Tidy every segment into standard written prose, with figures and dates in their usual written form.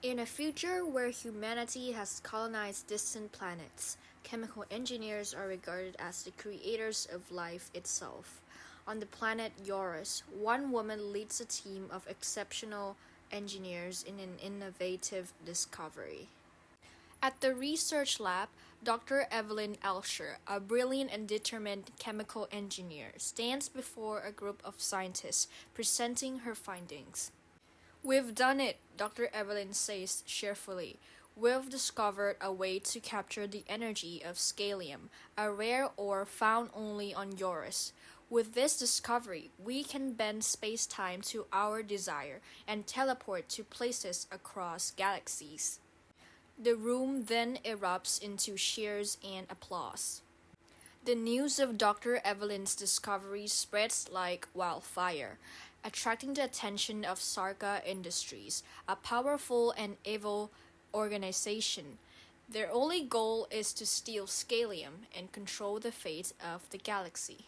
In a future where humanity has colonized distant planets, chemical engineers are regarded as the creators of life itself. On the planet Eurus, one woman leads a team of exceptional engineers in an innovative discovery. At the research lab, Dr. Evelyn Elsher, a brilliant and determined chemical engineer, stands before a group of scientists presenting her findings. "We've done it," Dr. Evelyn says cheerfully. "We've discovered a way to capture the energy of scalium, a rare ore found only on Eurus. With this discovery, we can bend space-time to our desire and teleport to places across galaxies." The room then erupts into cheers and applause. The news of Dr. Evelyn's discovery spreads like wildfire, attracting the attention of Sarga Industries, a powerful and evil organization. Their only goal is to steal Scalium and control the fate of the galaxy.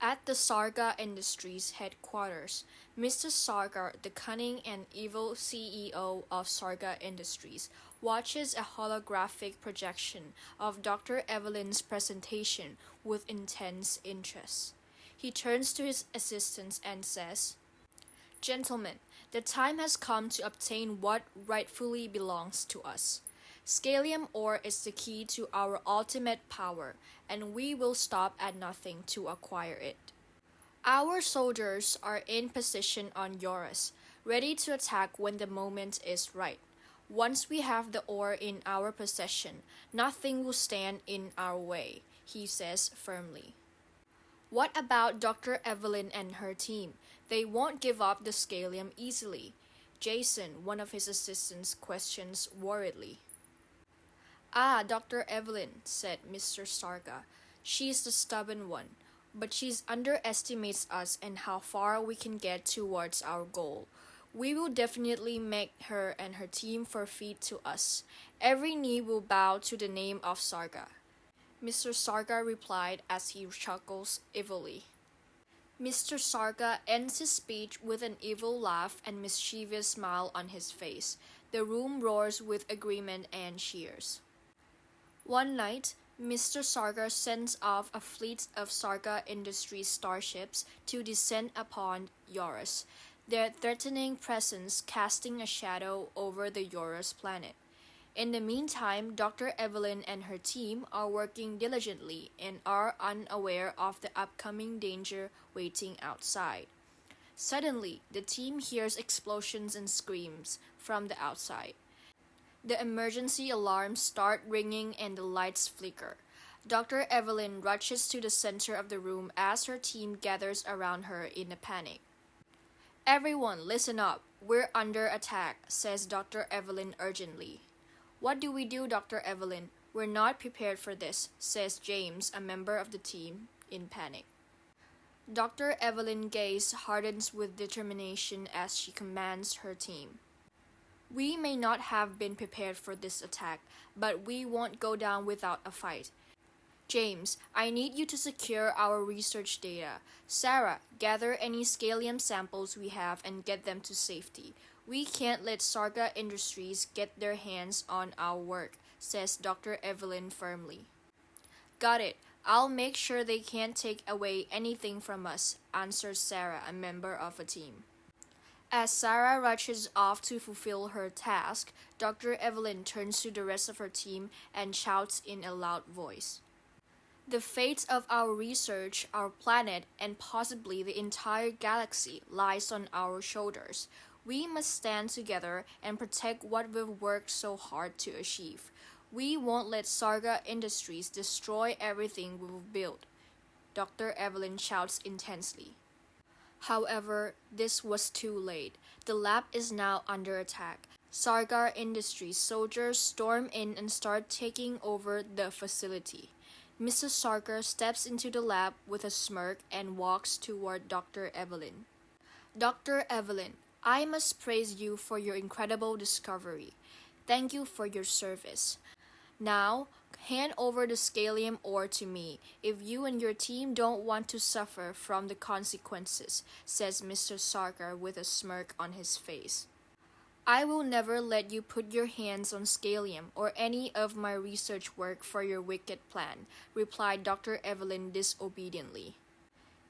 At the Sarga Industries headquarters, Mr. Sarga, the cunning and evil CEO of Sarga Industries, watches a holographic projection of Dr. Evelyn's presentation with intense interest. He turns to his assistants and says, "Gentlemen, the time has come to obtain what rightfully belongs to us. Scalium ore is the key to our ultimate power, and we will stop at nothing to acquire it. Our soldiers are in position on Eurus, ready to attack when the moment is right. Once we have the ore in our possession, nothing will stand in our way," he says firmly. "What about Dr. Evelyn and her team? They won't give up the scalium easily." Jason, one of his assistants, questions worriedly. "Ah, Dr. Evelyn," said Mr. Sarga. "She's the stubborn one, but she underestimates us and how far we can get towards our goal. We will definitely make her and her team forfeit to us. Every knee will bow to the name of Sarga." Mr. Sarga replied as he chuckles evilly. Mr. Sarga ends his speech with an evil laugh and mischievous smile on his face. The room roars with agreement and cheers. One night, Mr. Sarga sends off a fleet of Sarga Industries starships to descend upon Eurus, their threatening presence casting a shadow over the Eurus planet. In the meantime, Dr. Evelyn and her team are working diligently and are unaware of the upcoming danger waiting outside. Suddenly, the team hears explosions and screams from the outside. The emergency alarms start ringing and the lights flicker. Dr. Evelyn rushes to the center of the room as her team gathers around her in a panic. "Everyone, listen up. We're under attack," says Dr. Evelyn urgently. "What do we do, Dr. Evelyn? We're not prepared for this," says James, a member of the team, in panic. Dr. Evelyn's gaze hardens with determination as she commands her team. "We may not have been prepared for this attack, but we won't go down without a fight. James, I need you to secure our research data. Sarah, gather any scalium samples we have and get them to safety. We can't let Sarga Industries get their hands on our work," says Dr. Evelyn firmly. "Got it. I'll make sure they can't take away anything from us," answers Sarah, a member of a team. As Sarah rushes off to fulfill her task, Dr. Evelyn turns to the rest of her team and shouts in a loud voice. "The fate of our research, our planet, and possibly the entire galaxy lies on our shoulders. We must stand together and protect what we've worked so hard to achieve. We won't let Sarga Industries destroy everything we've built," Dr. Evelyn shouts intensely. However, this was too late. The lab is now under attack. Sarga Industries soldiers storm in and start taking over the facility. Mr. Sarga steps into the lab with a smirk and walks toward Dr. Evelyn. "Dr. Evelyn, I must praise you for your incredible discovery. Thank you for your service. Now, hand over the scalium ore to me if you and your team don't want to suffer from the consequences," says Mr. Sarkar with a smirk on his face. I will never let you put your hands on Scalium or any of my research work for your wicked plan, replied Dr. Evelyn disobediently.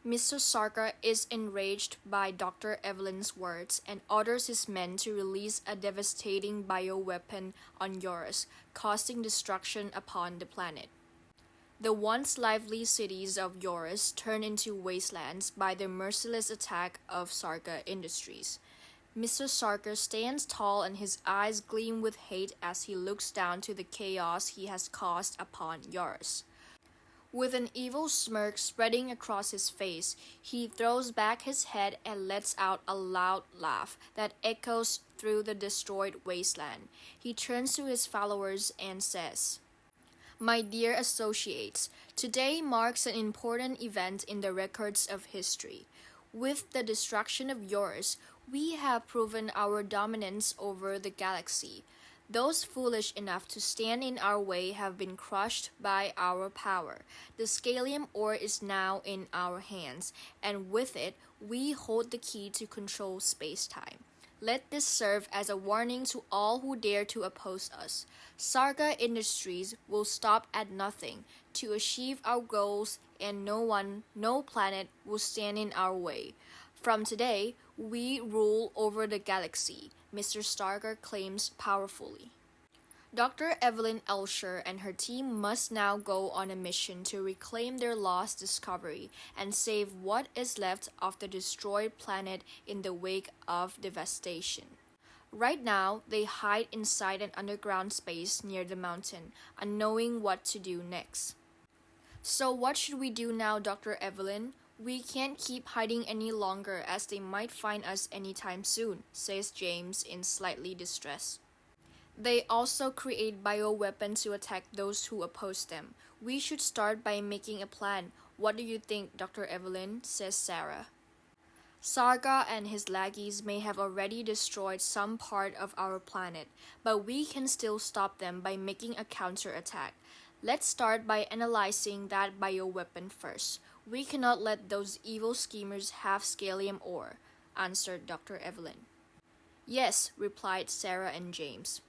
Mr. Sarka is enraged by Dr. Evelyn's words and orders his men to release a devastating bioweapon on Eurus, causing destruction upon the planet. The once lively cities of Eurus turn into wastelands by the merciless attack of Sarka Industries. Mr. Sarker stands tall and his eyes gleam with hate as he looks down to the chaos he has caused upon Eurus. With an evil smirk spreading across his face, he throws back his head and lets out a loud laugh that echoes through the destroyed wasteland. He turns to his followers and says, "My dear associates, today marks an important event in the records of history. With the destruction of Eurus, we have proven our dominance over the galaxy. Those foolish enough to stand in our way have been crushed by our power. The Scalium ore is now in our hands, and with it, we hold the key to control space-time. Let this serve as a warning to all who dare to oppose us. Sarga Industries will stop at nothing to achieve our goals, and no planet will stand in our way. From today, we rule over the galaxy," Mr. Starker claims powerfully. Dr. Evelyn Elsher and her team must now go on a mission to reclaim their lost discovery and save what is left of the destroyed planet in the wake of devastation. Right now, they hide inside an underground space near the mountain, unknowing what to do next. "So what should we do now, Dr. Evelyn? We can't keep hiding any longer as they might find us anytime soon," says James in slightly distress. "They also create bioweapons to attack those who oppose them. We should start by making a plan. What do you think, Dr. Evelyn?" says Sarah. "Sarga and his lackeys may have already destroyed some part of our planet, but we can still stop them by making a counterattack. Let's start by analyzing that bioweapon first. We cannot let those evil schemers have Scalium ore," answered Dr. Evelyn. "Yes," replied Sarah and James.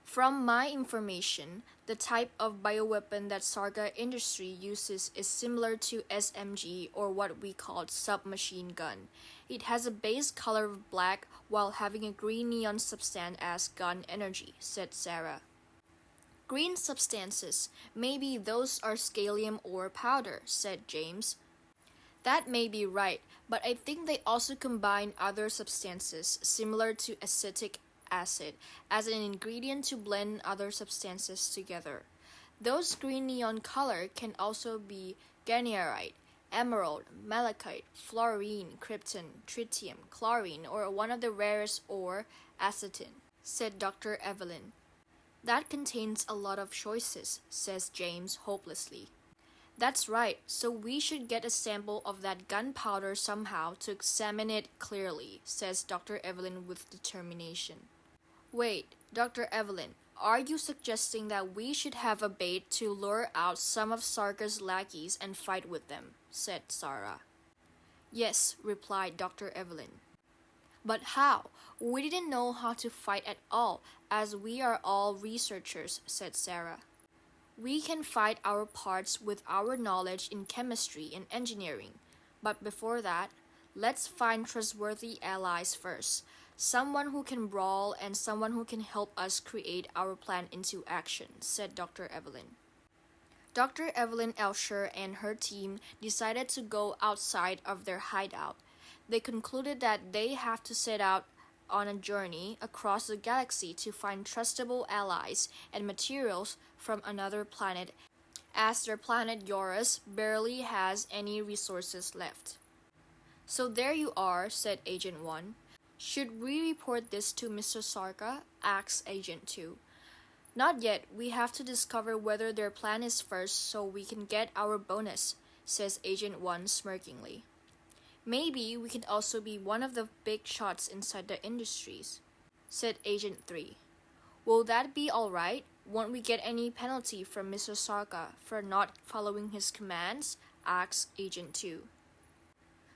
"From my information, the type of bioweapon that Sarga Industry uses is similar to SMG, or what we call submachine gun. It has a base color of black while having a green neon substance as gun energy," said Sarah. "Green substances, maybe those are Scalium ore powder," said James. "That may be right, but I think they also combine other substances similar to acetic acid as an ingredient to blend other substances together. Those green neon color can also be garnierite, emerald, malachite, fluorine, krypton, tritium, chlorine, or one of the rarest ore, acetine," said Dr. Evelyn. "That contains a lot of choices," says James hopelessly. "That's right, so we should get a sample of that gunpowder somehow to examine it clearly," says Dr. Evelyn with determination. "Wait, Dr. Evelyn, are you suggesting that we should have a bait to lure out some of Sarga's lackeys and fight with them?" said Sarah. "Yes," replied Dr. Evelyn. "But how? We didn't know how to fight at all, as we are all researchers," said Sarah. "We can fight our parts with our knowledge in chemistry and engineering. But before that, let's find trustworthy allies first. Someone who can brawl and someone who can help us create our plan into action," said Dr. Evelyn. Dr. Evelyn Elsher and her team decided to go outside of their hideout. They concluded that they have to set out on a journey across the galaxy to find trustable allies and materials from another planet, as their planet Eurus barely has any resources left. "So there you are," said Agent 1. "Should we report this to Mr. Sarka?" asked Agent 2. "Not yet. We have to discover whether their plan is first so we can get our bonus," says Agent 1 smirkingly. "Maybe we can also be one of the big shots inside the industries," said Agent 3. "Will that be all right? Won't we get any penalty from Mr. Sarka for not following his commands?" asked Agent 2.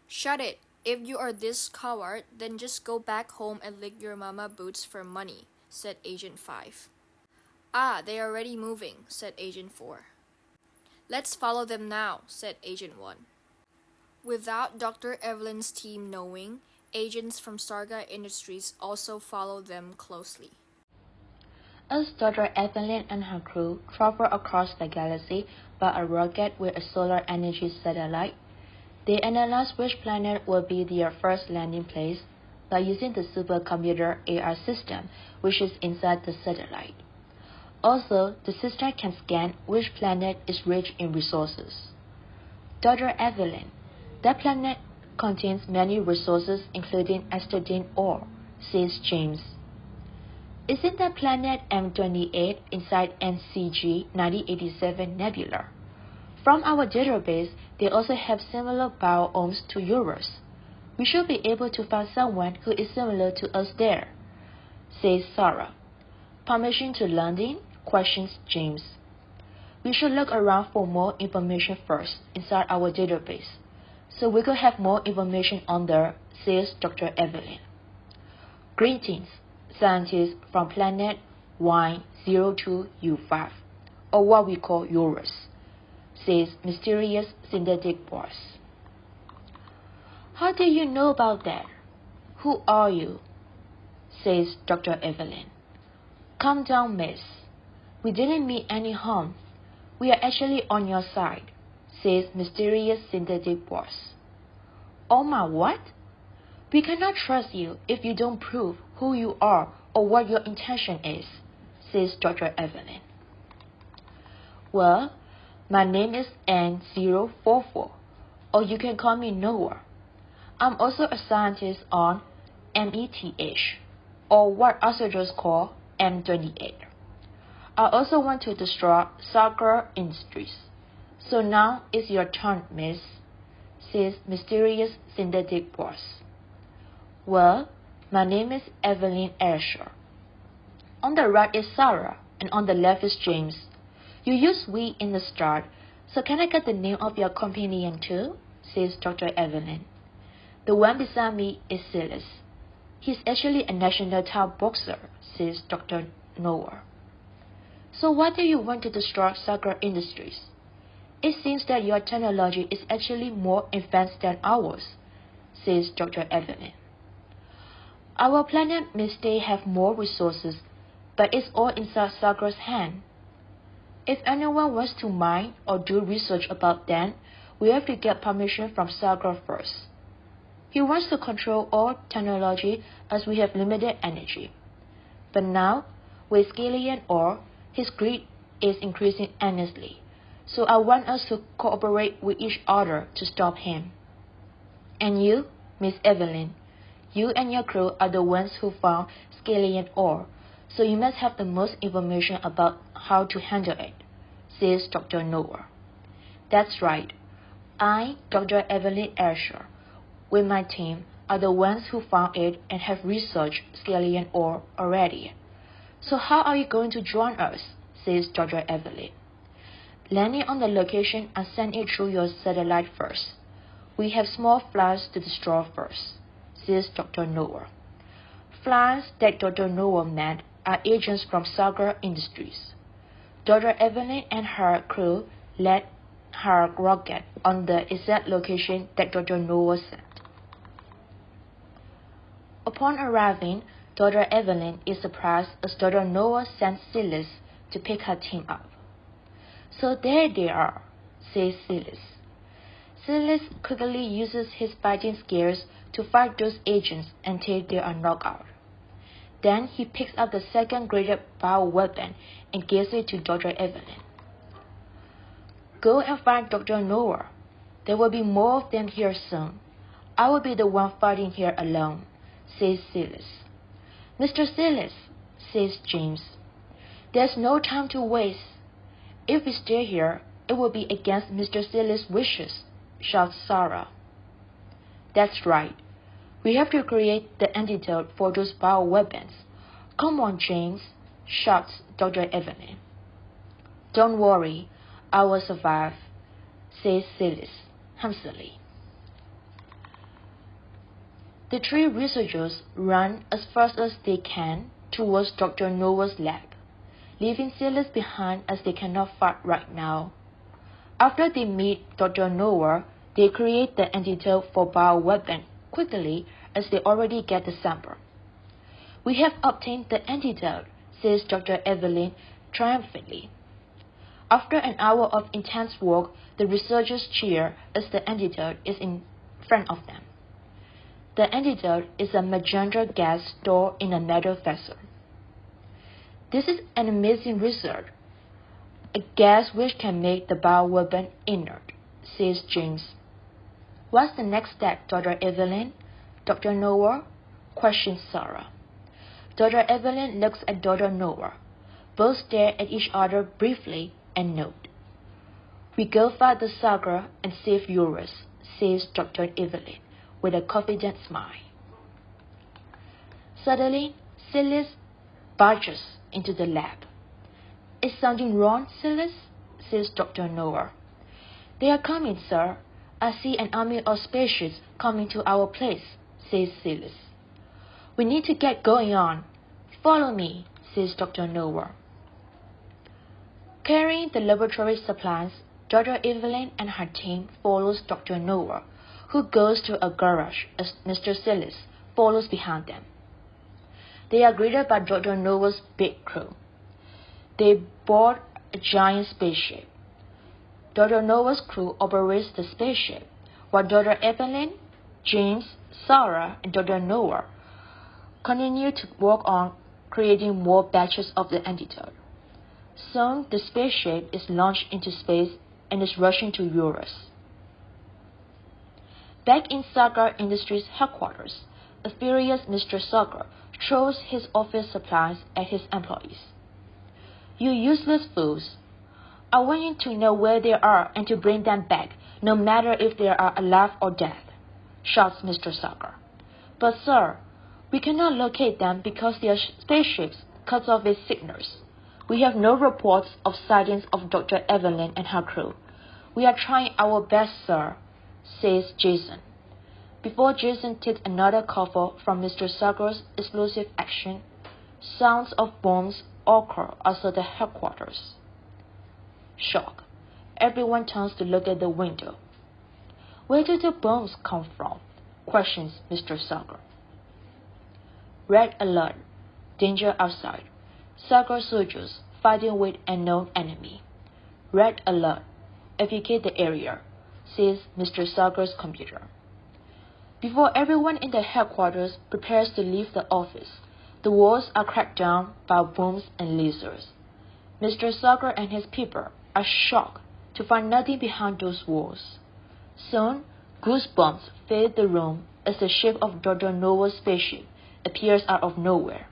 "Shut it. If you are this coward, then just go back home and lick your mama boots for money, said Agent 5. Ah, they are already moving, said Agent 4. Let's follow them now, said Agent 1. Without Dr. Evelyn's team knowing, agents from Sarga Industries also followed them closely. As Dr. Evelyn and her crew travel across the galaxy by a rocket with a solar energy satellite, they analyze which planet will be their first landing place by using the supercomputer AI system which is inside the satellite. Also, the system can scan which planet is rich in resources. Dr. Evelyn, that planet contains many resources including astatine ore, says James. Isn't that planet M28 inside NCG 9087 nebula? From our database, they also have similar biomes to yours. We should be able to find someone who is similar to us there, says Sarah. Permission to landing? Questions James. We should look around for more information first inside our database, so we could have more information on there, says Dr. Evelyn. Greetings, scientists from planet Y02U5, or what we call Eurus, says mysterious synthetic voice. How do you know about that? Who are you? Says Dr. Evelyn. Calm down, miss. We didn't mean any harm. We are actually on your side, says mysterious synthetic voice. Oh my what? We cannot trust you if you don't prove who you are or what your intention is, says Dr. Evelyn. Well, my name is N044, or you can call me Noah. I'm also a scientist on METH, or what others call M28. I also want to destroy Sarga Industries. So now it's your turn, miss, says mysterious synthetic voice. Well, my name is Evelyn Asher. On the right is Sarah, and on the left is James. You use we in the start, so can I get the name of your companion too? Says Dr. Evelyn. The one beside me is Silas. He's actually a national top boxer, says Dr. Noah. So why do you want to destroy Sarga Industries? It seems that your technology is actually more advanced than ours, says Dr. Evelyn. Our planet may still have more resources, but it's all inside Sarga's hand. If anyone wants to mine or do research about them, we have to get permission from Sarga first. He wants to control all technology as we have limited energy. But now, with Scalium ore, his greed is increasing endlessly, so I want us to cooperate with each other to stop him. And you, Miss Evelyn, you and your crew are the ones who found Scalium ore, so you must have the most information about how to handle it, says Dr. Noah. That's right. I, Dr. Evelyn Asher, with my team, are the ones who found it and have researched Scalium ore already. So how are you going to join us? Says Dr. Evelyn. Landing on the location and send it through your satellite first. We have small flies to destroy first, says Dr. Noah. Flies that Dr. Noah met are agents from Sarga Industries. Dr. Evelyn and her crew led her rocket on the exact location that Dr. Noah sent. Upon arriving, Dr. Evelyn is surprised as Dr. Noah sends Silas to pick her team up. So there they are, says Silas. Silas quickly uses his fighting skills to fight those agents until they are knocked out. Then he picks up the second graded bioweapon and gives it to Dr. Evelyn. Go and find Dr. Noah. There will be more of them here soon. I will be the one fighting here alone, says Silas. Mr. Silas, says James, there's no time to waste. If we stay here, it will be against Mr. Silas' wishes, shouts Sarah. That's right. We have to create the antidote for those bioweapons. Come on, James, shouts Dr. Evelyn. Don't worry, I will survive, says Silas, humpsily. The three researchers run as fast as they can towards Dr. Noah's lab, leaving Silas behind as they cannot fight right now. After they meet Dr. Noah, they create the antidote for bioweapon quickly as they already get the sample. "We have obtained the antidote," says Dr. Evelyn triumphantly. After an hour of intense work, the researchers cheer as the antidote is in front of them. The antidote is a magenta gas stored in a metal vessel. "This is an amazing result, a gas which can make the bioweapon inert," says James. "What's the next step, Dr. Evelyn?" "Dr. Noah?" questions Sarah. Dr. Evelyn looks at Dr. Noah. Both stare at each other briefly and nod. "We go find the sucker and save yours," says Dr. Evelyn with a confident smile. Suddenly, Silas barges into the lab. "Is something wrong, Silas?" says Dr. Noah. "They are coming, sir. I see an army of spaceships coming to our place," says Silas. "We need to get going on. Follow me," says Dr. Noah. Carrying the laboratory supplies, Dr. Evelyn and her team follows Dr. Noah, who goes to a garage as Mr. Silas follows behind them. They are greeted by Dr. Noah's big crew. They board a giant spaceship. Dr. Noah's crew operates the spaceship, while Dr. Evelyn, James, Sarah, and Dr. Noah continue to work on creating more batches of the antidote. Soon, the spaceship is launched into space and is rushing to Eurus. Back in Sagar Industries headquarters, a furious Mr. Sagar throws his office supplies at his employees. "You useless fools! I want you to know where they are and to bring them back, no matter if they are alive or dead," shouts Mr. Sagar. "But sir, we cannot locate them because their spaceships cut off its signals. We have no reports of sightings of Dr. Evelyn and her crew. We are trying our best, sir," says Jason. Before Jason takes another cover from Mr. Sagar's explosive action, sounds of bombs occur outside the headquarters. Shock. Everyone turns to look at the window. "Where do the bombs come from?" questions Mr. Sagar. Red alert. Danger outside. Sagar soldiers fighting with unknown enemy. Red alert. Evacuate the area, says Mr. Sagar's computer. Before everyone in the headquarters prepares to leave the office, the walls are cracked down by bombs and lasers. Mr. Sagar and his people are shocked to find nothing behind those walls. Soon, goosebumps fill the room as the shape of Dr. Noah's spaceship appears out of nowhere.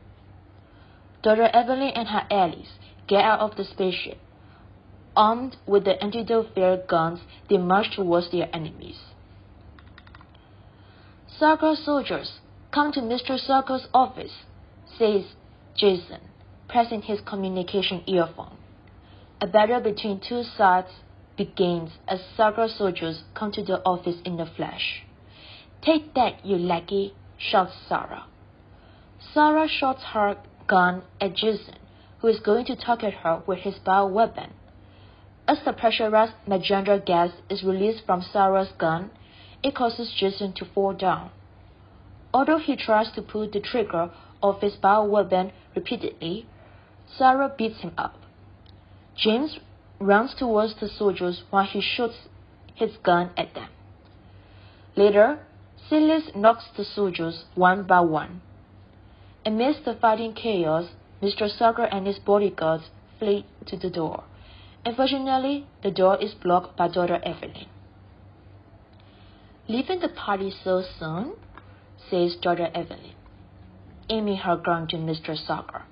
Dr. Evelyn and her allies get out of the spaceship. Armed with the antidote-fire guns, they march towards their enemies. "Sagar soldiers, come to Mr. Sagar's office," says Jason, pressing his communication earphone. A battle between two sides begins as Sagar soldiers come to the office in the flesh. "Take that, you lackey," shouts Sarah. Sarah shoots her gun at Jason, who is going to target her with his bioweapon. As the pressurized magenta gas is released from Sarah's gun, it causes Jason to fall down. Although he tries to pull the trigger of his bioweapon repeatedly, Sarah beats him up. James runs towards the soldiers while he shoots his gun at them. Later, Silas knocks the soldiers one by one. Amidst the fighting chaos, Mr. Sagar and his bodyguards flee to the door. Unfortunately, the door is blocked by Dr. Evelyn. "Leaving the party so soon?" says Dr. Evelyn, aiming her gun to Mr. Sagar.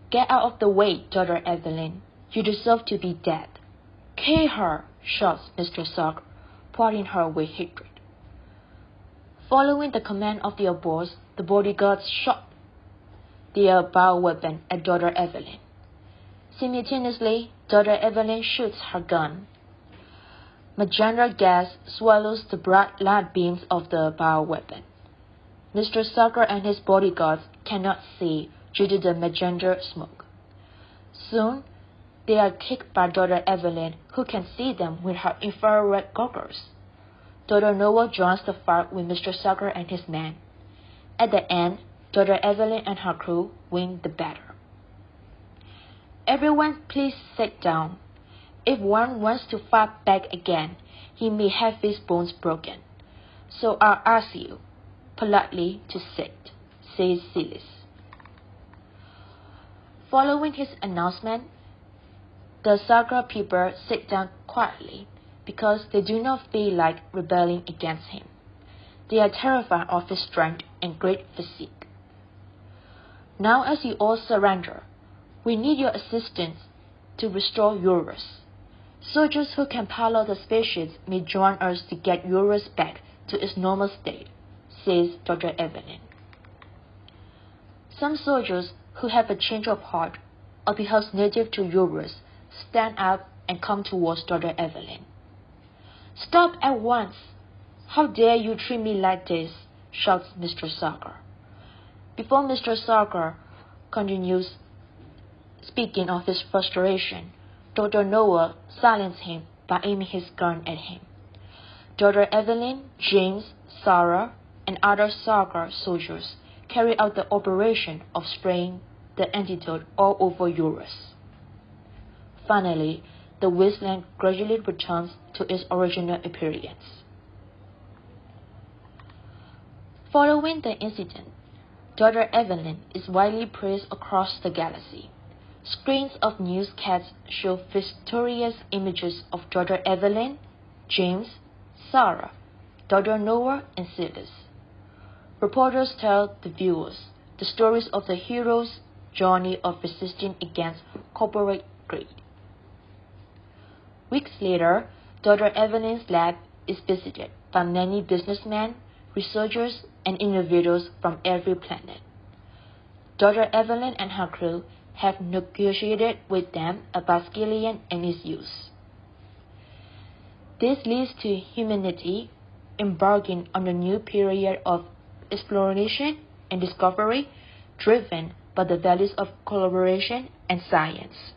"Get out of the way, Dr. Evelyn. You deserve to be dead." "Kill her," shouts Mr. Sagar, prodding her with hatred. Following the command of their boss, the bodyguards shot their bioweapon at Dr. Evelyn. Simultaneously, Dr. Evelyn shoots her gun. Magenta gas swallows the bright light beams of the bioweapon. Mr. Sucker and his bodyguards cannot see due to the magenta smoke. Soon, they are kicked by Dr. Evelyn, who can see them with her infrared goggles. Dr. Noah joins the fight with Mr. Sucker and his men. At the end, Dr. Evelyn and her crew win the battle. Everyone, please sit down. If one wants to fight back again, he may have his bones broken. So I'll ask you, politely, to sit, says Silas. Following his announcement, the Saga people sit down quietly because they do not feel like rebelling against him. They are terrified of his strength and great physique. Now as you all surrender, we need your assistance to restore Eurus. Soldiers who can pilot the spaceships may join us to get Eurus back to its normal state, says Dr. Evelyn. Some soldiers who have a change of heart or because native to Eurus stand up and come towards Dr. Evelyn. Stop at once! How dare you treat me like this? Shouts Mr. Sarkar. Before Mr. Sarkar continues speaking of his frustration, Dr. Noah silenced him by aiming his gun at him. Dr. Evelyn, James, Sarah, and other Sarkar soldiers carry out the operation of spraying the antidote all over Eurus. Finally, the wasteland gradually returns to its original appearance. Following the incident, Dr. Evelyn is widely praised across the galaxy. Screens of newscasts show victorious images of Dr. Evelyn, James, Sarah, Dr. Noah, and Silas. Reporters tell the viewers the stories of the heroes' journey of resisting against corporate greed. Weeks later, Dr. Evelyn's lab is visited by many businessmen, researchers, and innovators from every planet. Dr. Evelyn and her crew have negotiated with them about Scalium and its use. This leads to humanity embarking on a new period of exploration and discovery driven by the values of collaboration and science.